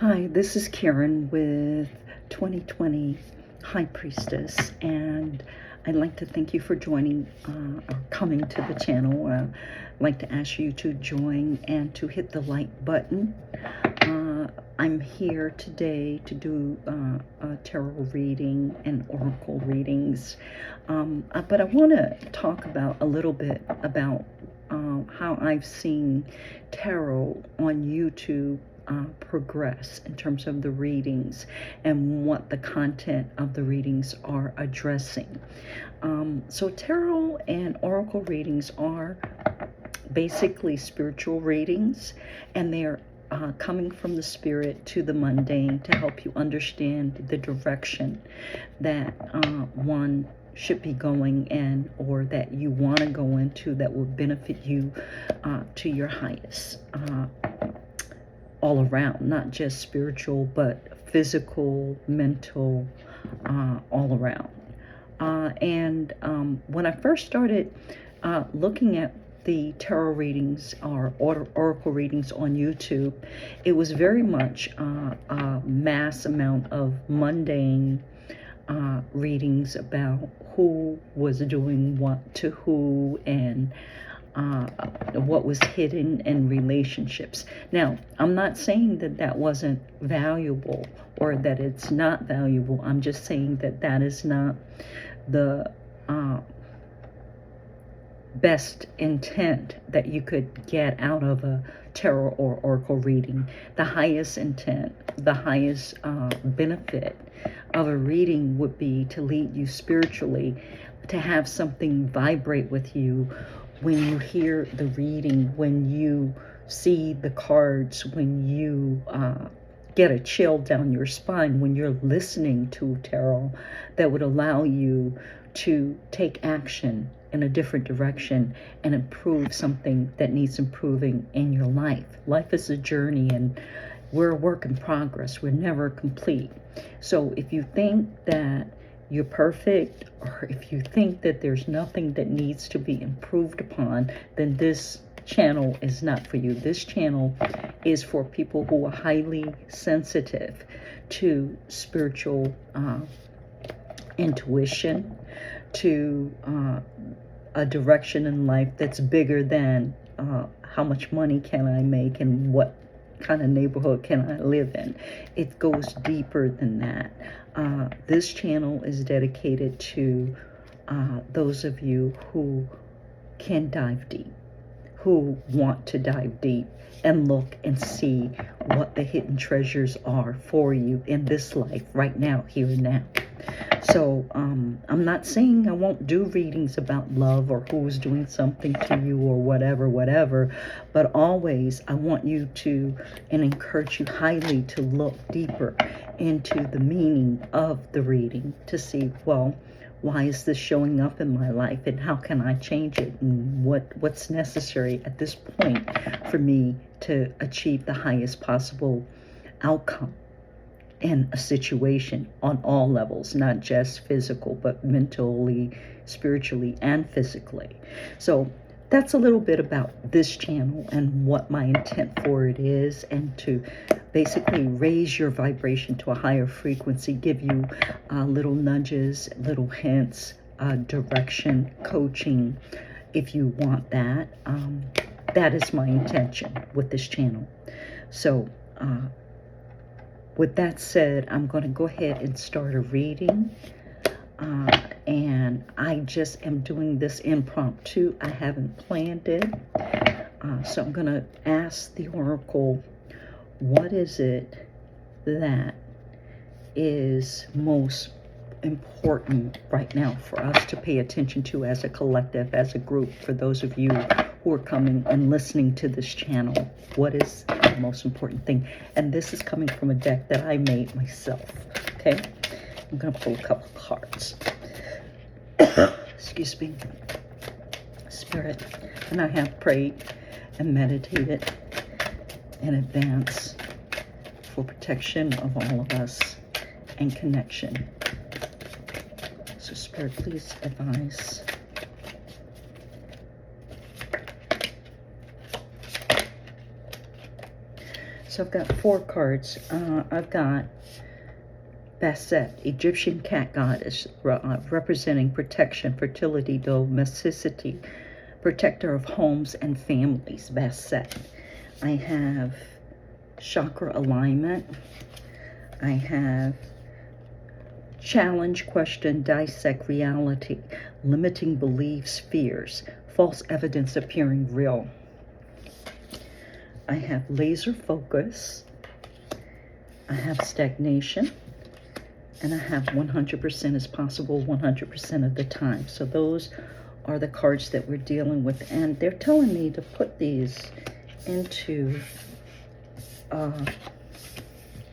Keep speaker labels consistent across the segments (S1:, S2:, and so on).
S1: Hi, this is Karen with 2020 High Priestess, and I'd like to thank you for joining or coming to the channel. I'd like to ask you to join and to hit the like button. I'm here today to do a tarot reading and oracle readings, but I want to talk about a little bit about how I've seen tarot on YouTube progress in terms of the readings and what the content of the readings are addressing. So tarot and oracle readings are basically spiritual readings, and they're coming from the spirit to the mundane to help you understand the direction that one should be going in, or that you want to go into, that will benefit you to your highest all around, not just spiritual but physical, mental, all around. And when I first started looking at the tarot readings or oracle readings on YouTube, it was very much a mass amount of mundane readings about who was doing what to who, and what was hidden in relationships. Now, I'm not saying that that wasn't valuable or that it's not valuable. I'm just saying that that is not the best intent that you could get out of a tarot or oracle reading. The highest intent, the highest benefit of a reading would be to lead you spiritually, to have something vibrate with you when you hear the reading, when you see the cards, when you get a chill down your spine when you're listening to tarot, that would allow you to take action in a different direction and improve something that needs improving in your life. Life is a journey, and we're a work in progress. We're never complete. So if you think that you're perfect, or if you think that there's nothing that needs to be improved upon, then this channel is not for you. This channel is for people who are highly sensitive to spiritual intuition, to a direction in life that's bigger than how much money can I make and what kind of neighborhood can I live in. It goes deeper than that. This channel is dedicated to those of you who can dive deep, who want to dive deep and look and see what the hidden treasures are for you in this life, right now, here and now. So I'm not saying I won't do readings about love or who's doing something to you or whatever, but always I want you to, and encourage you highly to look deeper into the meaning of the reading, to see, well, why is this showing up in my life, and how can I change it, and what's necessary at this point for me to achieve the highest possible outcome in a situation on all levels, not just physical, but mentally, spiritually, and physically. So that's a little bit about this channel and what my intent for it is, and to basically raise your vibration to a higher frequency, give you little nudges, little hints, direction, coaching, if you want that. That is my intention with this channel. So with that said, I'm going to go ahead and start a reading. And I just am doing this impromptu. I haven't planned it. So I'm going to ask the oracle, what is it that is most important right now for us to pay attention to as a collective, as a group, for those of you who are coming and listening to this channel? What is the most important thing? And this is coming from a deck that I made myself. Okay, I'm going to pull a couple cards. Excuse me. Spirit, and I have prayed and meditated in advance for protection of all of us and connection. So Spirit, please advise. So I've got 4 cards. I've got Bastet, Egyptian cat goddess, representing protection, fertility, domesticity, protector of homes and families, Bastet. I have chakra alignment. I have challenge, question, dissect reality, limiting beliefs, fears, false evidence appearing real. I have laser focus. I have stagnation. And I have 100% is possible 100% of the time. So those are the cards that we're dealing with. And they're telling me to put these into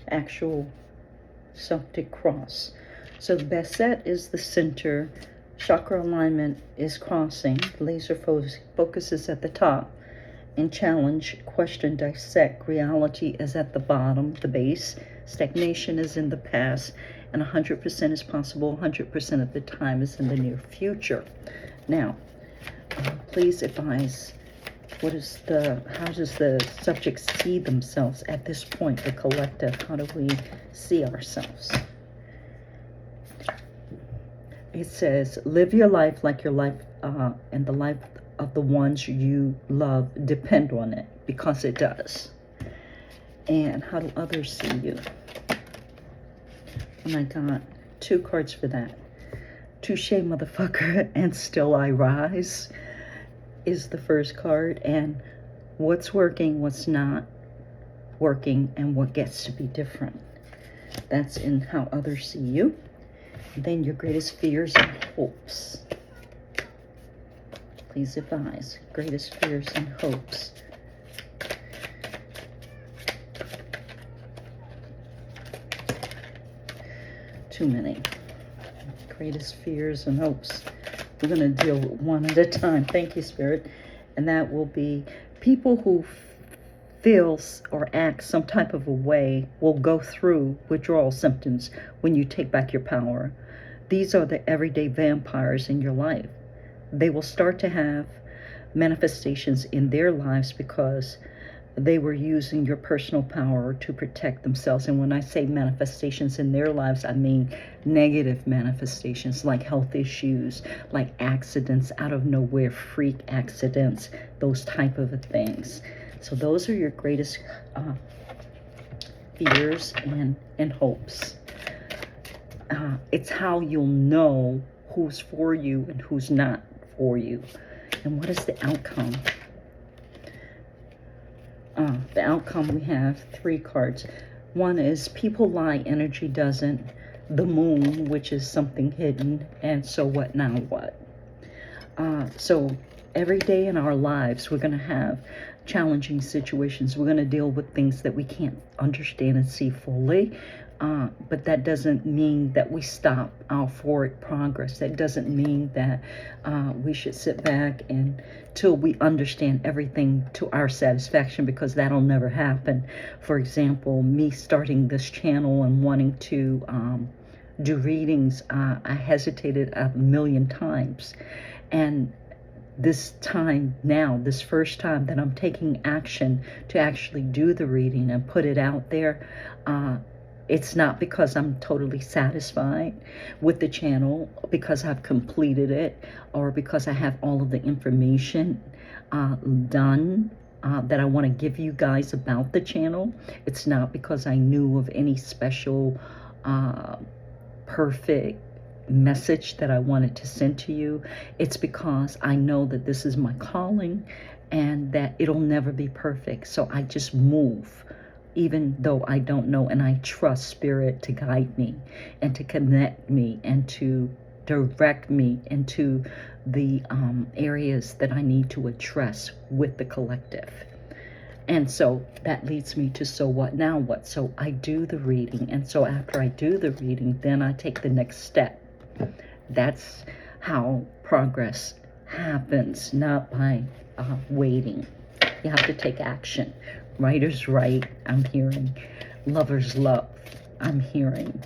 S1: actual Celtic cross. So the Bastet is the center. Chakra alignment is crossing. Laser focus is at the top. And challenge, question, dissect, reality is at the bottom, the base. Stagnation is in the past. And 100% is possible, 100% of the time is in the near future. Now, please advise, how does the subject see themselves at this point, the collective? How do we see ourselves? It says, live your life like your life and the life of the ones you love depend on it, because it does. And how do others see you? And I got 2 cards for that. Touche, motherfucker, and still I rise is the first card. And what's working, what's not working, and what gets to be different. That's in how others see you. Then your greatest fears and hopes. Please advise. Greatest fears and hopes. Too many. Greatest fears and hopes. We're going to deal with one at a time. Thank you, Spirit. And that will be people who feel or act some type of a way will go through withdrawal symptoms when you take back your power. These are the everyday vampires in your life. They will start to have manifestations in their lives because they were using your personal power to protect themselves. And when I say manifestations in their lives, I mean negative manifestations like health issues, like accidents out of nowhere, freak accidents, those type of things. So those are your greatest fears and hopes. It's how you'll know who's for you and who's not for you. And what is the outcome? The outcome, we have 3 cards. One is people lie, energy doesn't. The moon, which is something hidden. And so what, now what? So every day in our lives, we're going to have challenging situations. We're going to deal with things that we can't understand and see fully. But that doesn't mean that we stop our forward progress. That doesn't mean that we should sit back until we understand everything to our satisfaction, because that'll never happen. For example, me starting this channel and wanting to do readings, I hesitated a million times. And this time now, this first time that I'm taking action to actually do the reading and put it out there, it's not because I'm totally satisfied with the channel, because I've completed it, or because I have all of the information done that I want to give you guys about the channel. It's not because I knew of any special perfect message that I wanted to send to you. It's because I know that this is my calling and that it'll never be perfect. So I just move, even though I don't know, and I trust Spirit to guide me and to connect me and to direct me into the areas that I need to address with the collective. And so that leads me to, so what, now what? So I do the reading, and so after I do the reading, then I take the next step. That's how progress happens, not by waiting. You have to take action. Writers write, I'm hearing. Lovers love, I'm hearing.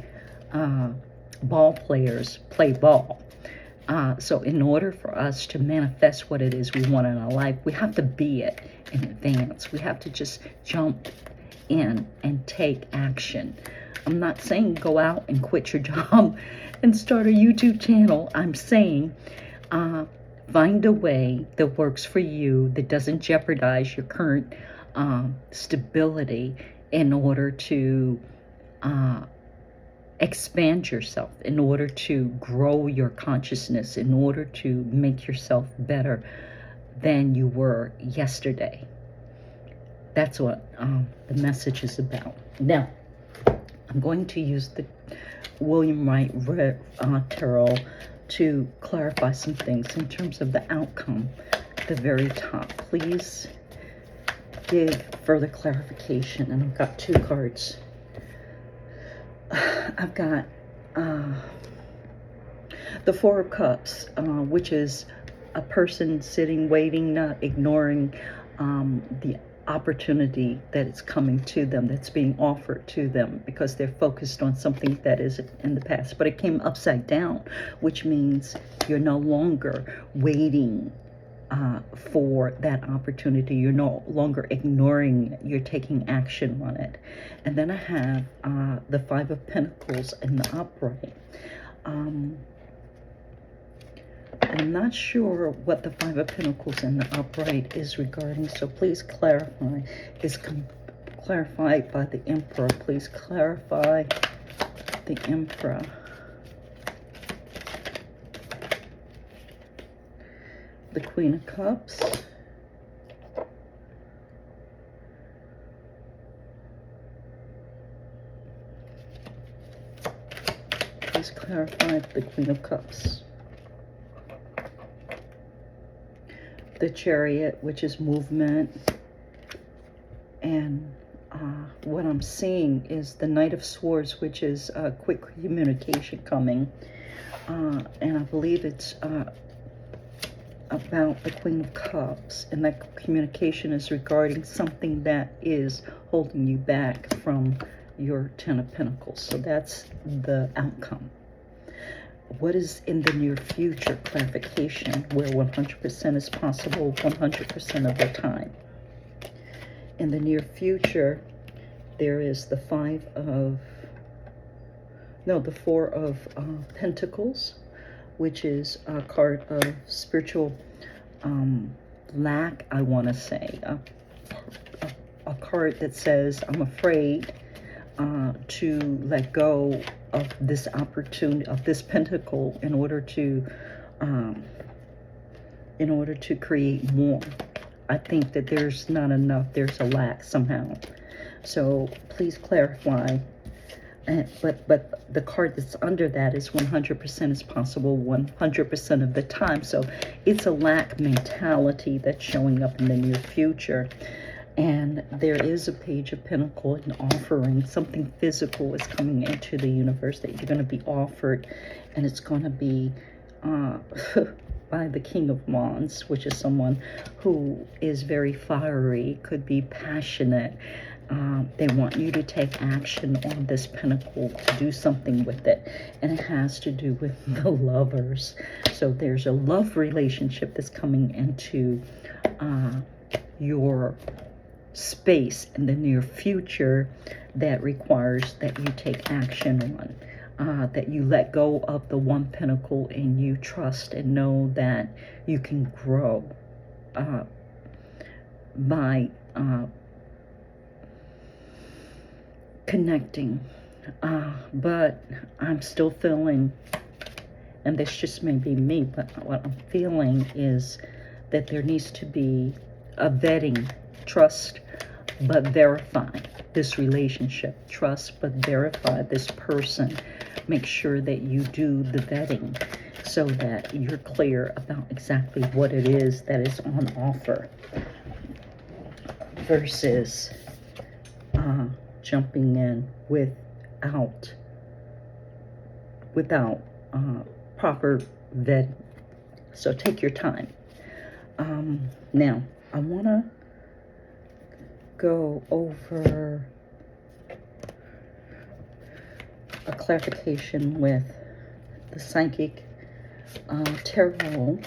S1: Ball players play ball. So in order for us to manifest what it is we want in our life, we have to be it in advance. We have to just jump in and take action. I'm not saying go out and quit your job and start a YouTube channel. I'm saying find a way that works for you, that doesn't jeopardize your current stability, in order to expand yourself, in order to grow your consciousness, in order to make yourself better than you were yesterday. That's what the message is about. Now, I'm going to use the William Wright Tarot to clarify some things in terms of the outcome at the very top. Please give further clarification. And I've got two cards. I've got the Four of Cups, which is a person sitting, waiting, not ignoring the opportunity that is coming to them, that's being offered to them, because they're focused on something that is in the past. But it came upside down, which means you're no longer waiting for that opportunity. You're no longer ignoring it. You're taking action on it. And then I have the Five of Pentacles in the upright. I'm not sure what the Five of Pentacles in the upright is regarding, so please clarify. Is clarified by the Emperor. Please clarify the Emperor. The Queen of Cups. Please clarify the Queen of Cups. The Chariot, which is movement. And what I'm seeing is the Knight of Swords, which is quick communication coming. And I believe it's about the Queen of Cups, and that communication is regarding something that is holding you back from your Ten of Pentacles. So that's the outcome. What is in the near future? Clarification, where 100% is possible 100% of the time. In the near future, there is the Four of Pentacles, which is a card of spiritual lack, I want to say. A card that says, I'm afraid to let go of this opportunity, of this pentacle, in order to create more. I think that there's not enough. There's a lack somehow. So please clarify. But the card that's under that is 100% is possible 100% of the time. So it's a lack mentality that's showing up in the near future. And there is a Page of Pentacles, an offering. Something physical is coming into the universe that you're going to be offered. And it's going to be by the King of Wands, which is someone who is very fiery, could be passionate. They want you to take action on this pentacle, to do something with it. And it has to do with the Lovers. So there's a love relationship that's coming into your space in the near future that requires that you take action on. That you let go of the one pentacle and you trust and know that you can grow by connecting. But I'm still feeling, and this just may be me, but what I'm feeling is that there needs to be a vetting. Trust, but verify this relationship. Trust, but verify this person. Make sure that you do the vetting so that you're clear about exactly what it is that is on offer, versus jumping in without proper vetting. So take your time. Now, I want to go over a clarification with the Psychic Tarot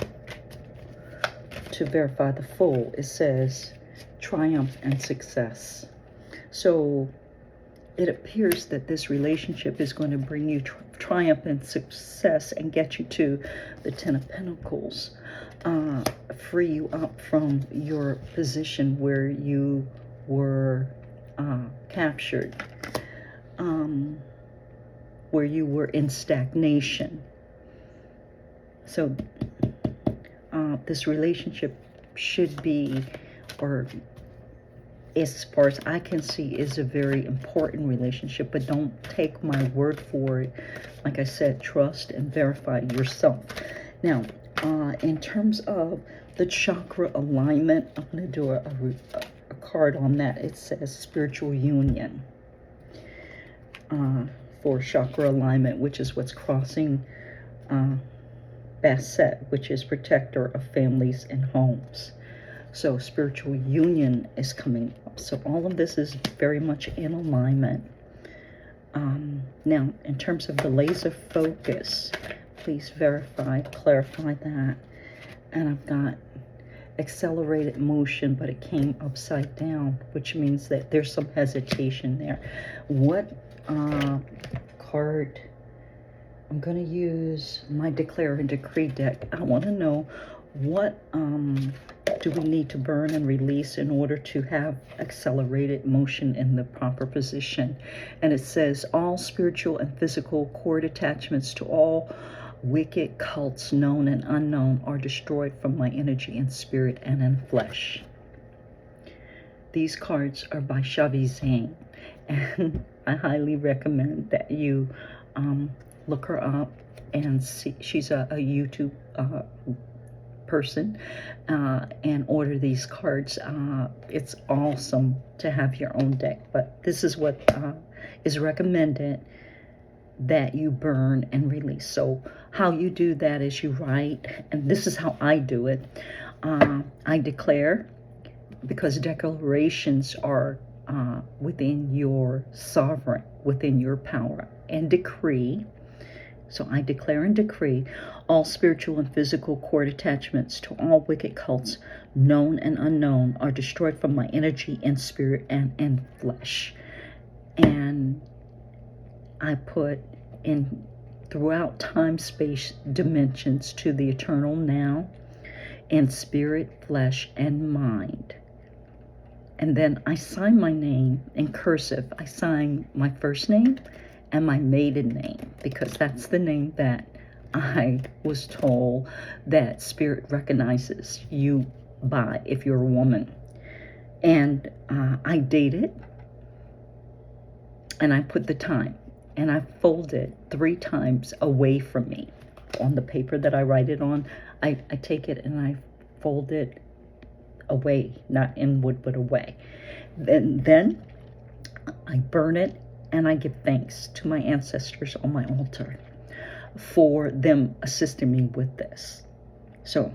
S1: to verify the full. It says triumph and success. So it appears that this relationship is going to bring you triumph and success and get you to the Ten of Pentacles, free you up from your position where you were captured, where you were in stagnation. So this relationship should be, or as far as I can see, is a very important relationship, but don't take my word for it. Like I said, trust and verify yourself. Now, in terms of the chakra alignment, I'm going to do a card on that. It says spiritual union for chakra alignment, which is what's crossing Basset, which is protector of families and homes. So spiritual union is coming up. So all of this is very much in alignment. Now, in terms of the laser focus, please verify, clarify that. And I've got accelerated motion, but it came upside down, which means that there's some hesitation there. What card? I'm going to use my Declare and Decree deck. I want to know what do we need to burn and release in order to have accelerated motion in the proper position. And it says, all spiritual and physical cord attachments to all wicked cults, known and unknown, are destroyed from my energy and spirit and in flesh. These cards are by Shavi Zane, and I highly recommend that you look her up and see. She's a YouTube person, and order these cards. It's awesome to have your own deck, but this is what is recommended that you burn and release. So how you do that is you write, and this is how I do it. I declare, because declarations are within your sovereign, within your power, and decree. So I declare and decree all spiritual and physical cord attachments to all wicked cults, known and unknown, are destroyed from my energy and spirit and in flesh. And I put in throughout time, space, dimensions to the eternal now, in spirit, flesh, and mind. And then I sign my name in cursive. I sign my first name and my maiden name, because that's the name that I was told that spirit recognizes you by if you're a woman. And I date it, and I put the time, and I fold it 3 times away from me on the paper that I write it on. I take it and I fold it away, not inward but away. Then I burn it, and I give thanks to my ancestors on my altar for them assisting me with this. So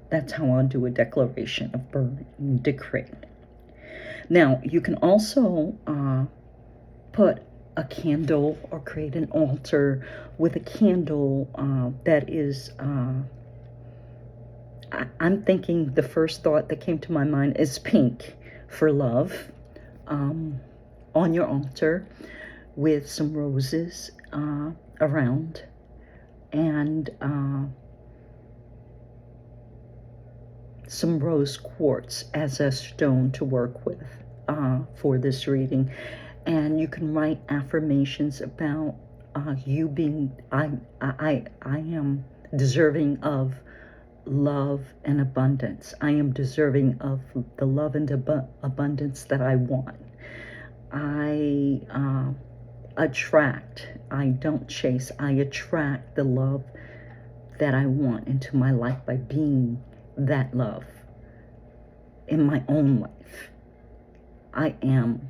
S1: that's how I'll do a declaration of burn and decree. Now, you can also put a candle or create an altar with a candle that is, I'm thinking the first thought that came to my mind is pink for love, on your altar, with some roses around, and some rose quartz as a stone to work with for this reading. And you can write affirmations about you being, I am deserving of love and abundance. I am deserving of the love and abundance that I want. I attract, I don't chase, I attract the love that I want into my life by being that love in my own life. I am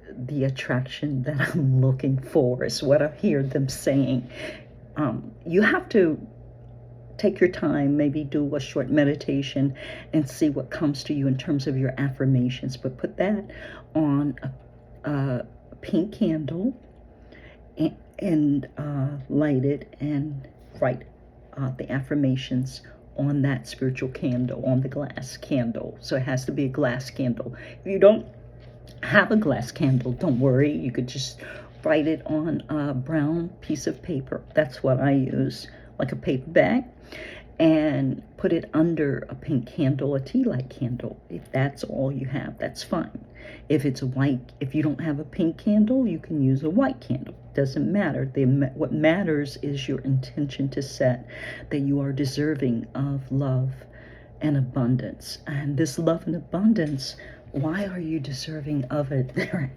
S1: the attraction that I'm looking for, is what I hear them saying. You have to take your time, maybe do a short meditation and see what comes to you in terms of your affirmations, but put that on a pink candle and light it and write the affirmations on that spiritual candle, on the glass candle. So it has to be a glass candle. If you don't have a glass candle. Don't worry. You could just write it on a brown piece of paper. That's what I use, like a paper bag, and put it under a pink candle, a tea light candle. If that's all you have, that's fine. If it's a white, if you don't have a pink candle, you can use a white candle. Doesn't matter. What matters is your intention to set that you are deserving of love and abundance. And this love and abundance, why are you deserving of it? They're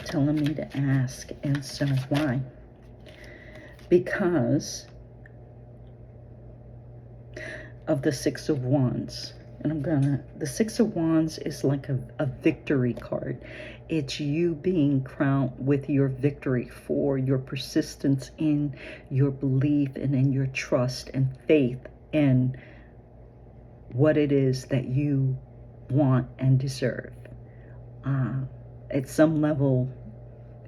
S1: telling me to ask. And so why? Because of the Six of Wands. And the Six of Wands is like a victory card. It's you being crowned with your victory for your persistence in your belief and in your trust and faith in what it is that you want and deserve. At some level,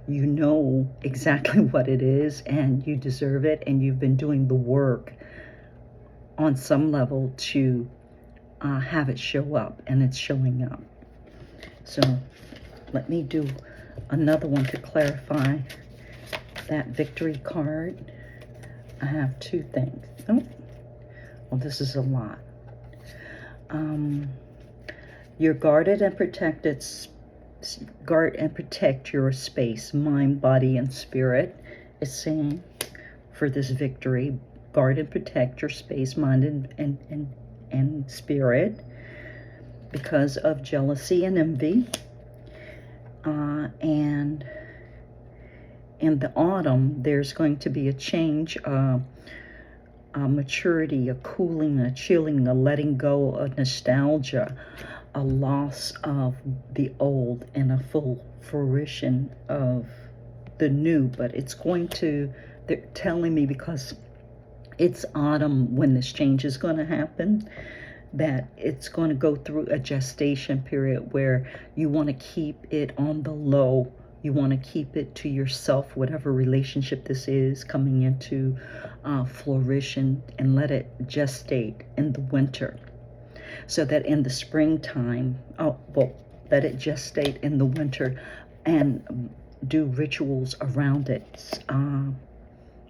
S1: you know exactly what it is and you deserve it, and you've been doing the work on some level to have it show up, and it's showing up. So let me do another one to clarify that victory card. I have two things. Oh, well, this is a lot. You're guarded and protected. Guard and protect your space, mind, body, and spirit. It's saying for this victory, guard and protect your space, mind, and spirit because of jealousy and envy. And in the autumn, there's going to be a change, a maturity, a cooling, a chilling, a letting go, a nostalgia, a loss of the old, and a full fruition of the new. But it's going to, they're telling me, because it's autumn when this change is going to happen, that it's going to go through a gestation period where you want to keep it on the low. You want to keep it to yourself, whatever relationship this is coming into flourishing, and let it gestate in the winter, so that in the springtime, let it gestate in the winter and do rituals around its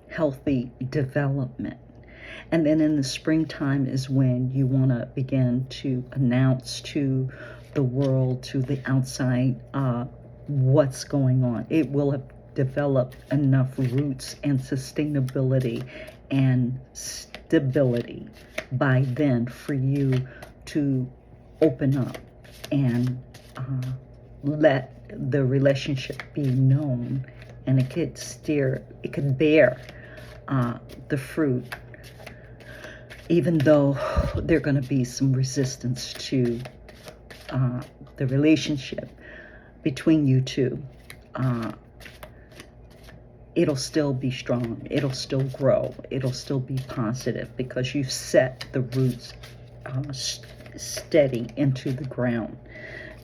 S1: healthy development. And then in the springtime is when you want to begin to announce to the world, to the outside, what's going on. It will have developed enough roots and sustainability and stability by then for you to open up and let the relationship be known, and it could bear the fruit, even though there are going to be some resistance to the relationship between you two. It'll still be strong. It'll still grow. It'll still be positive because you've set the roots steady into the ground.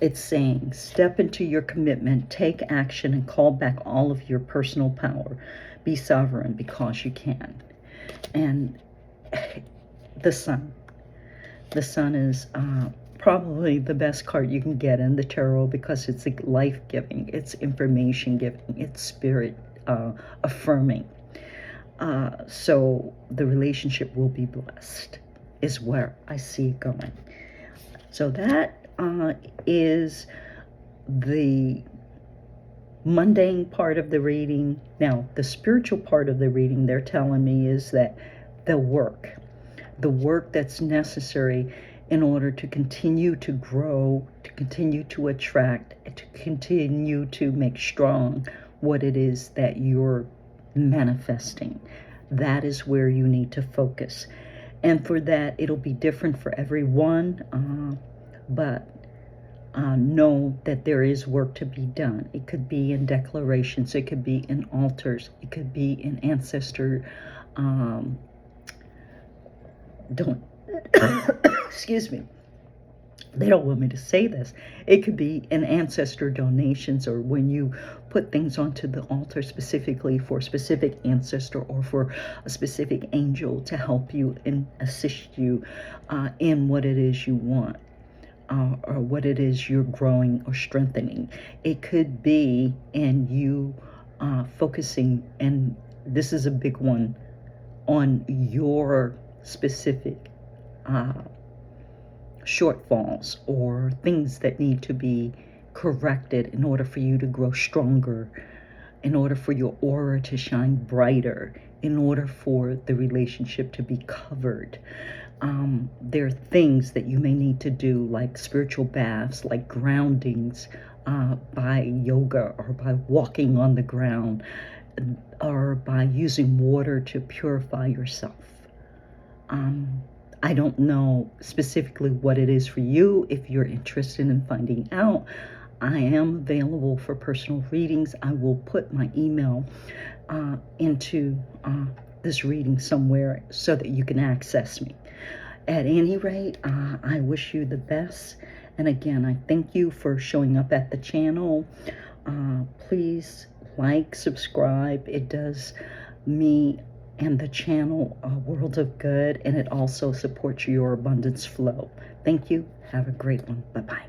S1: It's saying, step into your commitment, take action, and call back all of your personal power. Be sovereign because you can. And the sun. The sun is probably the best card you can get in the tarot because it's life-giving, it's information-giving, it's spirit affirming. So the relationship will be blessed, is where I see it going. So that is the mundane part of the reading. Now, the spiritual part of the reading, they're telling me, is that the work that's necessary in order to continue to grow, to continue to attract, to continue to make strong what it is that you're manifesting. That is where you need to focus. And for that, it'll be different for everyone, but know that there is work to be done. It could be in declarations, it could be in altars, it could be in ancestor, excuse me, they don't want me to say this. It could be in ancestor donations, or when you put things onto the altar specifically for a specific ancestor or for a specific angel to help you and assist you in what it is you want. or what it is you're growing or strengthening. It could be in you focusing, and this is a big one, on your specific shortfalls or things that need to be corrected in order for you to grow stronger, in order for your aura to shine brighter, in order for the relationship to be covered. There are things that you may need to do, like spiritual baths, like groundings by yoga, or by walking on the ground, or by using water to purify yourself. I don't know specifically what it is for you. If you're interested in finding out, I am available for personal readings. I will put my email into this reading somewhere so that you can access me. At any rate, I wish you the best. And again, I thank you for showing up at the channel. Please like, subscribe. It does me and the channel a world of good, and it also supports your abundance flow. Thank you. Have a great one. Bye-bye.